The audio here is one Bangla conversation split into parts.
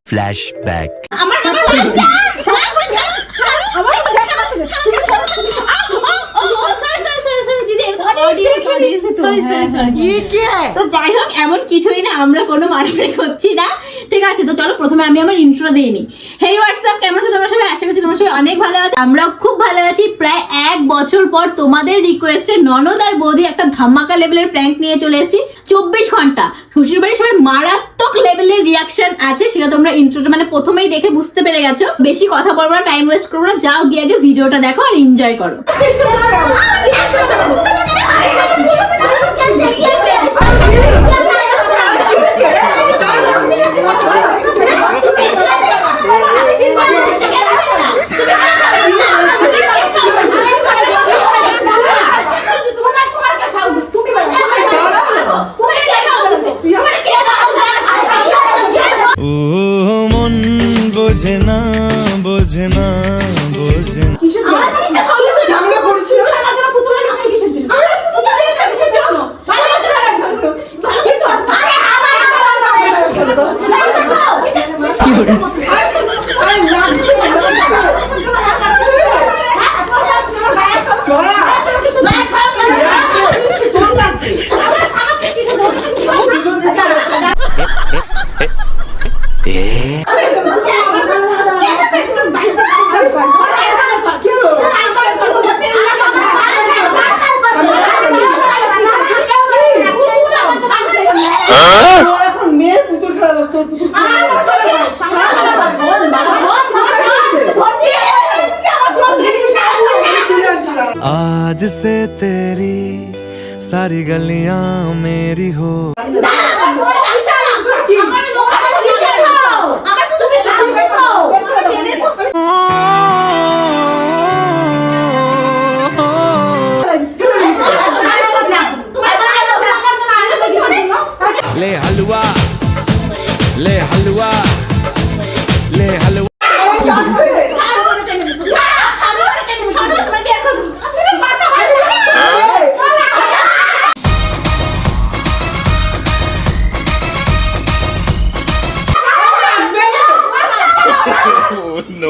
ফ্ল্যাশব্যাক। তো যাই হোক, এমন কিছুই না, আমরা কোনো মারামারি করছি না, ঠিক আছে? তো চলো প্রথমে আমি আমার ইন্ট্রো দিয়ে নিই। হেই হোয়াটসঅ্যাপ, কেমন আছো তোমরা সবাই? আশা করছি তোমরা সবাই অনেক ভালো আছো, আমরাও খুব ভালো আছি। প্রায় 1 বছর পর তোমাদের রিকোয়েস্টে ননদ আর বৌদি একটা ধামাকা লেভেলের প্র্যাঙ্ক নিয়ে চলে এসেছি। 24 ঘন্টা শ্বশুর বাড়ির সবার মারাত্মক লেভেলের রিয়াকশন আছে, সেটা তোমরা ইন্ট্রোটা মানে প্রথমেই দেখে বুঝতে পেরে গেছো। বেশি কথা বলবো না, টাইম ওয়েস্ট করবো না, যাও গিয়ে আগে ভিডিওটা দেখো আর এনজয় করো। বোঝে না বোঝে না বোঝে না। आज से तेरी सारी गलियां मेरी हो। ले हलवा ले हलवा ले हलवा। No,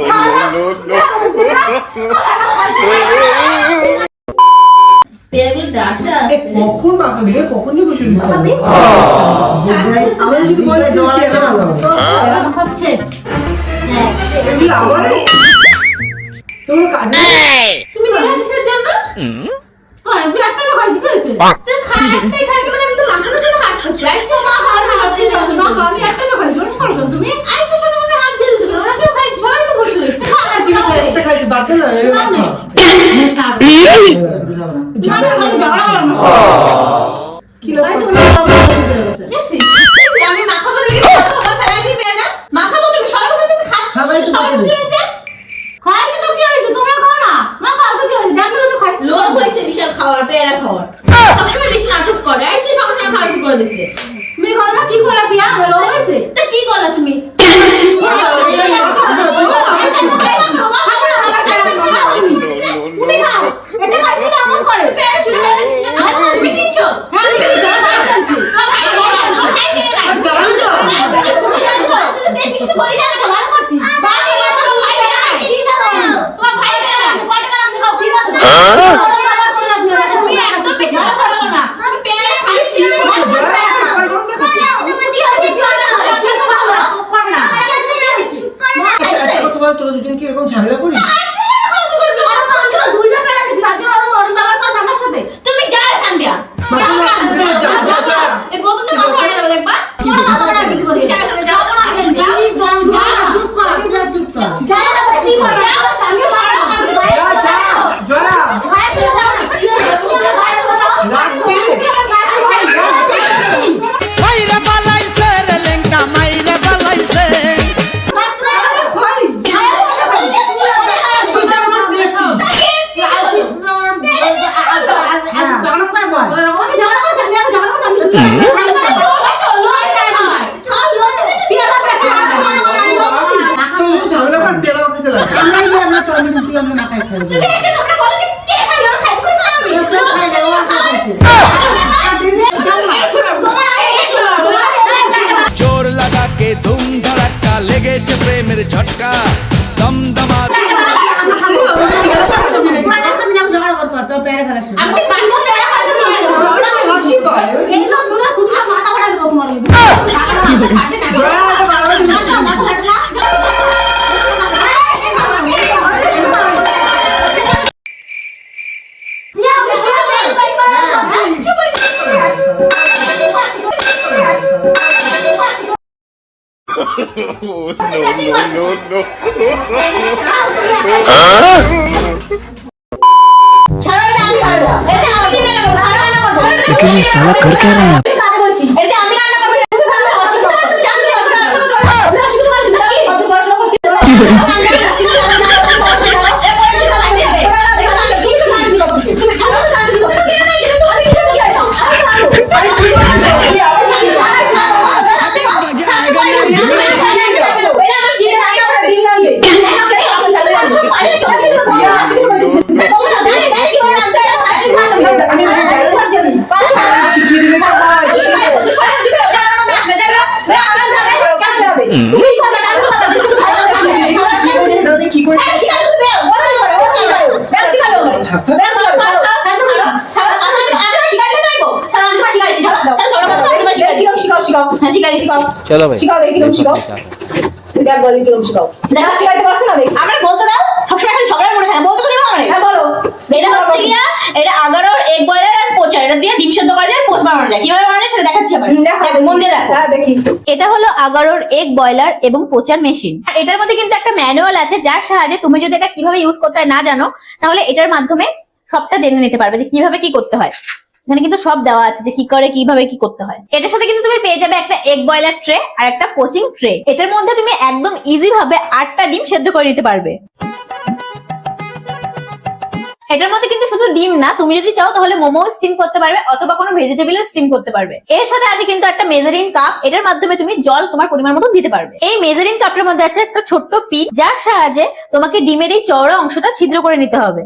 no, no, কখন মাখাবি রে? কখন দিয়ে বসে যদি বিশাল খাওয়ার পেয়ারা খাওয়ার সবসময় বেশি নাটক করে, এসে সঙ্গে খাওয়া শুরু করে দিচ্ছে। তুমি করলা কি করলা পিয়া? আমরা লোক হয়েছে তা কি করলা তুমি? তোরা দুজন কি এরকম ঝামেলা করিস? তুমি যা এখান দিয়া এই বোতল তো মাথা ধরে যাবে দেখবা। जोर लगा के धूम धड़का ले লেগেছে প্রেমের ঝটকা দমদমা হাসি পায় Oh, no, no, no, लेकिन ये साला कर क्या रहा है কি করে चलो भाई আমরা বলতে দাও সবসময় এখন ঝগড়া করে থাকে বলতে তো দেবো আমরা হ্যাঁ বলো এটা হচ্ছে কি না এটা 11 এগ বয়লার আর পোচা এটা দিয়ে ডিম সেদ্ধ করা যায় পোচ বানানো যায় কিভাবে বানানো যায় সেটা দেখাচ্ছি আমরা দেখো মন দিয়ে দেখো দেখি এটা হলো 11 এগ বয়লার এবং পোচার মেশিন আর এটার মধ্যে কিন্তু একটা ম্যানুয়াল আছে যার সাহায্যে তুমি যদি এটা কিভাবে ইউজ করতে হয় না জানো তাহলে এটার মাধ্যমে সবটা জেনে নিতে পারবে যে কিভাবে কি করতে হয় এখানে কিন্তু সব দেওয়া আছে যে কি করে কিভাবে কি করতে হয় এটার সাথে কিন্তু তুমি পেয়ে যাবে একটা এগ বয়লার ট্রে আর একটা পোচিং ট্রে এটার মধ্যে তুমি একদম ইজি ভাবে 8টা ডিম সেদ্ধ করে নিতে পারবে এটার মধ্যে কিন্তু শুধু ডিম না তুমি যদি চাও তাহলে মোমো স্টিম করতে পারবে অথবা কোনো ভেজিটেবলও স্টিম করতে পারবে এর সাথে আছে কিন্তু একটা মেজারিং কাপ এটার মাধ্যমে তুমি জল তোমার পরিমাণ মতো দিতে পারবে এই মেজারিং কাপের মধ্যে আছে একটা ছোট্ট পিন যার সাহায্যে তোমাকে ডিমের এই চওড়া অংশটা ছিদ্র করে নিতে হবে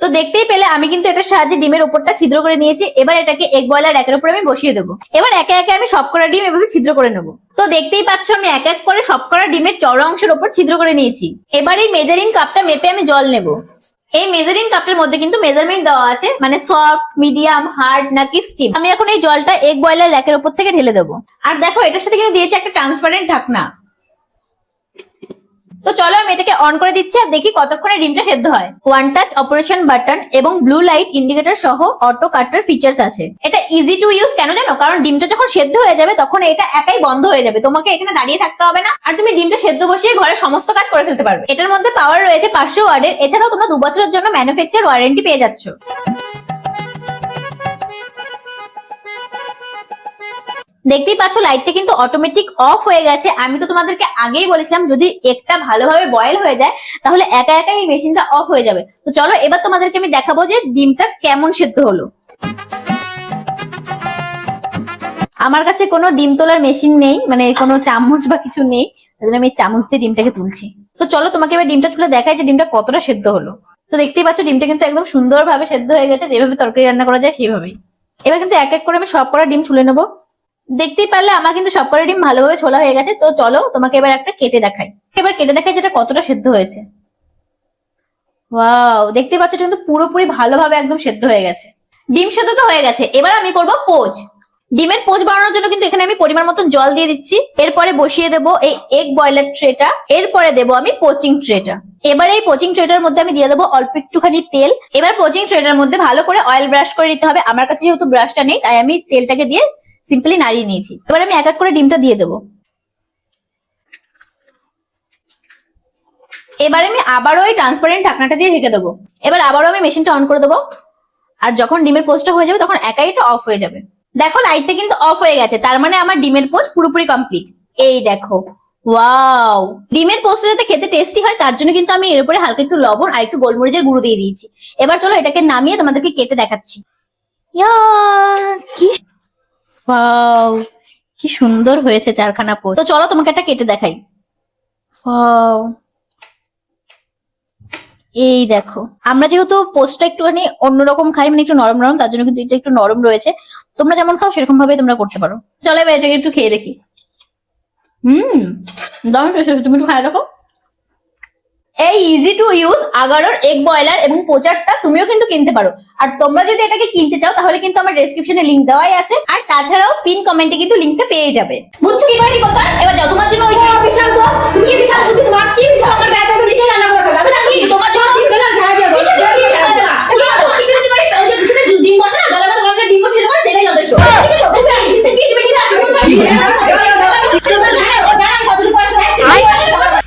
তো দেখতেই পেলে আমি কিন্তু এটার সাহায্যে ডিমের উপরটা ছিদ্র করে নিয়েছি এবার এটাকে এগ বয়লার একের উপর আমি বসিয়ে দেবো এবার একে একে আমি সবকটা ডিম এভাবে ছিদ্র করে নেবো তো দেখতেই পাচ্ছ আমি এক এক করে সবকটা ডিমের চওড়া অংশের উপর ছিদ্র করে নিয়েছি এবার এই মেজারিং কাপটা মেপে আমি জল নেব এই মেজারিং কাপটার মধ্যে কিন্তু মেজারমেন্ট দেওয়া আছে মানে সফট মিডিয়াম হার্ড নাকি স্টিম আমি এখন এই জলটা এগ বয়লার র্যাকের উপর থেকে ঢেলে দেবো আর দেখো এটার সাথে কিন্তু দিয়েছে একটা ট্রান্সপারেন্ট ঢাকনা তো চলো আমি এটাকে অন করে দিচ্ছি আর দেখি কতক্ষণে ডিমটা সেদ্ধ হয় ওয়ান টাচ অপারেশন বাটন এবং ব্লু লাইট ইন্ডিকেটর সহ অটো কাটার ফিচার্স আছে এটা ইজি টু ইউজ কেন জানো কারণ ডিমটা যখন সেদ্ধ হয়ে যাবে তখন এটা একাই বন্ধ হয়ে যাবে তোমাকে এখানে দাঁড়িয়ে থাকতে হবে না আর তুমি ডিমটা সেদ্ধ বসিয়ে ঘরের সমস্ত কাজ করে ফেলতে পারবে এটার মধ্যে পাওয়ার রয়েছে 500 ওয়াটের এছাড়াও তোমরা 2 বছরের জন্য ম্যানুফ্যাকচার ওয়ারেন্টি পেয়ে যাচ্ছ দেখতেই পাচ্ছ লাইটটা কিন্তু অটোমেটিক অফ হয়ে গেছে আমি তো তোমাদেরকে আগেই বলেছিলাম যদি একটা ভালোভাবে বয়েল হয়ে যায় তাহলে একা একা এই মেশিনটা অফ হয়ে যাবে তো চলো এবার তোমাদেরকে আমি দেখাবো যে ডিমটা কেমন সেদ্ধ হলো আমার কাছে কোনো ডিম তোলার মেশিন নেই মানে কোনো চামচ বা কিছু নেই তাই আমি চামচ দিয়ে ডিমটাকে তুলছি তো চলো তোমাকে এবার ডিমটা তুলে দেখাই যে ডিমটা কতটা সেদ্ধ হলো তো দেখতেই পাচ্ছ ডিমটা কিন্তু একদম সুন্দরভাবে সেদ্ধ হয়ে গেছে যেভাবে তরকারি রান্না করা যায় সেইভাবেই এবার কিন্তু এক এক করে আমি সব কটা ডিম ছুলে নেবো দেখতেই পারলে আমার কিন্তু সবকটা ডিম ভালোভাবে ছোলা হয়ে গেছে তো চলো তোমাকে এবার একটা কেটে দেখাই এবার কেটে দেখাই যেটা কতটা সেদ্ধ হয়েছে ওয়াও দেখতে পাচ্ছ কিন্তু পুরোপুরি ভালোভাবে একদম সেদ্ধ হয়ে গেছে ডিম সেদ্ধ তো হয়ে গেছে এবার আমি করব পোচ ডিমের পোচ বানানোর জন্য কিন্তু এখানে আমি পরিমাণ মতন জল দিয়ে দিচ্ছি এরপরে বসিয়ে দেবো এই এগ বয়লার ট্রেটা এরপরে দেবো আমি পোচিং ট্রেটা এবার এই পোচিং ট্রেটার মধ্যে আমি দিয়ে দেবো অল্প একটুখানি তেল এবার পোচিং ট্রেটার মধ্যে ভালো করে অয়েল ব্রাশ করে নিতে হবে আমার কাছে যেহেতু ব্রাশটা নেই তাই আমি তেলটাকে দিয়ে সিম্পলি নাড়িয়ে নিয়েছি এবার আমি এক এক করে ডিমটা দিয়ে দেবো এবার আমি আবারও এই ট্রান্সপারেন্ট ঢাকনাটা দিয়ে ঢেকে দেবো এবার আবারও আমি মেশিনটা অন করে দেবো আর যখন ডিমের পোস্টটা হয়ে যাবে তখন একাই এটা অফ হয়ে যাবে দেখো লাইটটা কিন্তু অফ হয়ে গেছে তার মানে আমার ডিমের পোস্ট পুরোপুরি কমপ্লিট এই দেখো ওয়াও ডিমের পোস্টটা যাতে খেতে টেস্টি হয় তার জন্য কিন্তু আমি এর উপরে হালকা একটু লবণ আর একটু গোলমরিচের গুঁড়ো দিয়ে দিয়েছি এবার চলো এটাকে নামিয়ে তোমাদেরকে কেটে দেখাচ্ছি কি ওয়াও কি সুন্দর হয়েছে চারখানা পোস্ট তো চলো তোমাকে একটা কেটে দেখাই ওয়াও এই দেখো আমরা যেহেতু পোস্টটা একটুখানি অন্যরকম খাই মানে একটু নরম নরম তার জন্য কিন্তু এটা একটু নরম রয়েছে তোমরা যেমন খাও সেরকম ভাবে তোমরা করতে পারো চলো এবার এটাকে একটু খেয়ে দেখি দারুণ টেস্ট আছে, তুমি একটু খাই দেখো। এই ইজি টু ইউজ আগারোর এগ বয়লার এবং পোচারটা তুমিও কিন্তু কিনতে পারো। আর তোমরা যদি এটাকে কিনতে চাও তাহলে কিন্তু আমার ডেসক্রিপশনে লিংক দেওয়াই আছে, আর তাছাড়াও পিন কমেন্টে কিন্তু লিংকটা পেয়ে যাবে। বুঝছো কি করে কি করতে হয়? এবার যাও তোমার জন্য ওই বিশাল তো তুমি কি বিশাল বুদ্ধি, তোমার কি বিশাল, আমার ব্যাগটা তো নিচে রান্না করে ফেলা আমি কি তোমার জন্য কি গলা খাওয়া যাবে কিসে দিয়ে ফেলা দেবা তুমি তোমার শিখতে তুমি ওই যে কিসে ডিম বসে না গলা মতো গলা ডিম বসে দেবা সেটাই যথেষ্ট। তুমি আসি কি দিবে কি আসি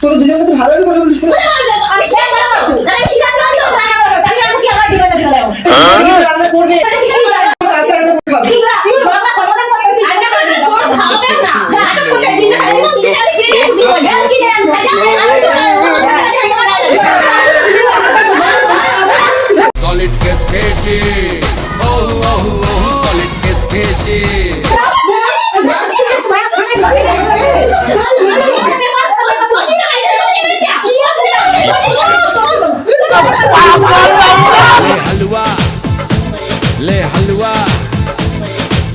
তোরা দুজনে তো ভালো কথা বলিস শুনে আমি শেয়ার ছাড়া পারছো না, আমি শিখা ছাড়া দিও না আমি রান্না কি আমার দিবে না দিলে রান্না করবে এটা শিখা দিও কালকে রান্না করে খাবি বাবা সমাধান করে দিই রান্না করে দাও বড় খাবে না জানো কোথায় দিন খালি তো নিজে জানি ফিরে এসে দিও না কি সলিড কেস খেয়েছি ও সলিড কেস খেয়েছি हलवा ले हलवा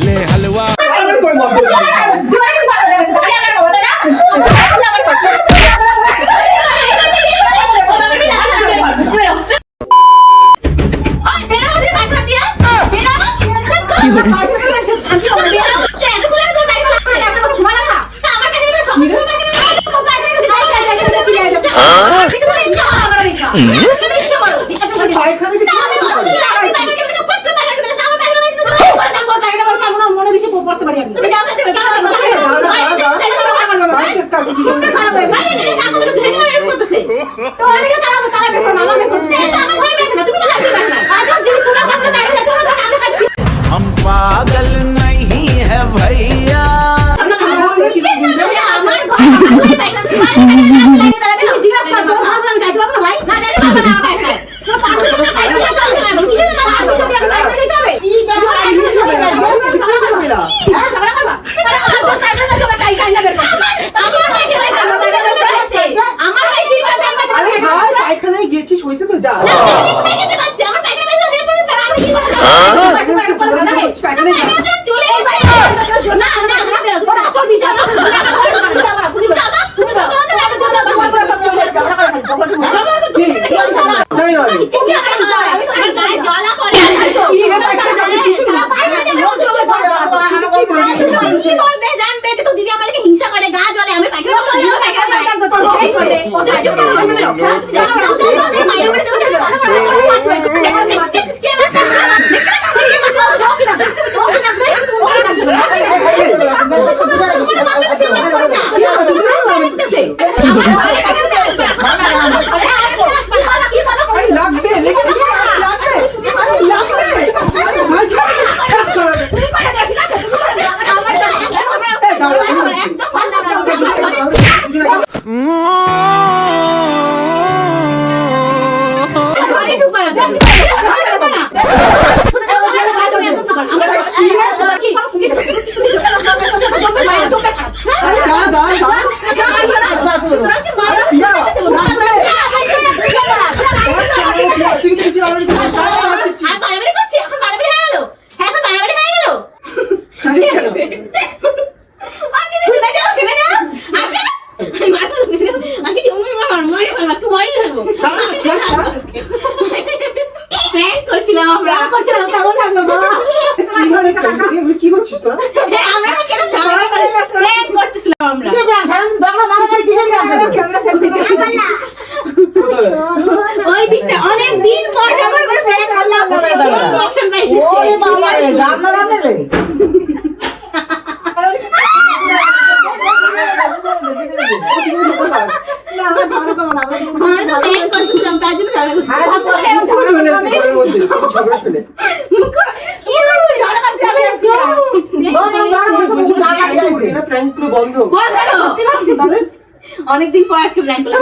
ले हलवा हम पागल नहीं है भैया গেছিস হয়েছে তো যা দিদি আমাকে হিংসা করে গা জলে আমি করছিলাম আমরা করছিলাম কেমন লাগলো বাবা কি করছিস তোরা আমরা কেন প্র্যাঙ্ক করতেছিলাম আমরা ওই দিকটা অনেক দিন পর সবার করে প্র্যাঙ্ক করলাম রিঅ্যাকশন পাইছি ওরে বাবা রে রান্না রান্না রে অনেকদিন পর আজকে প্র্যাঙ্ক করলাম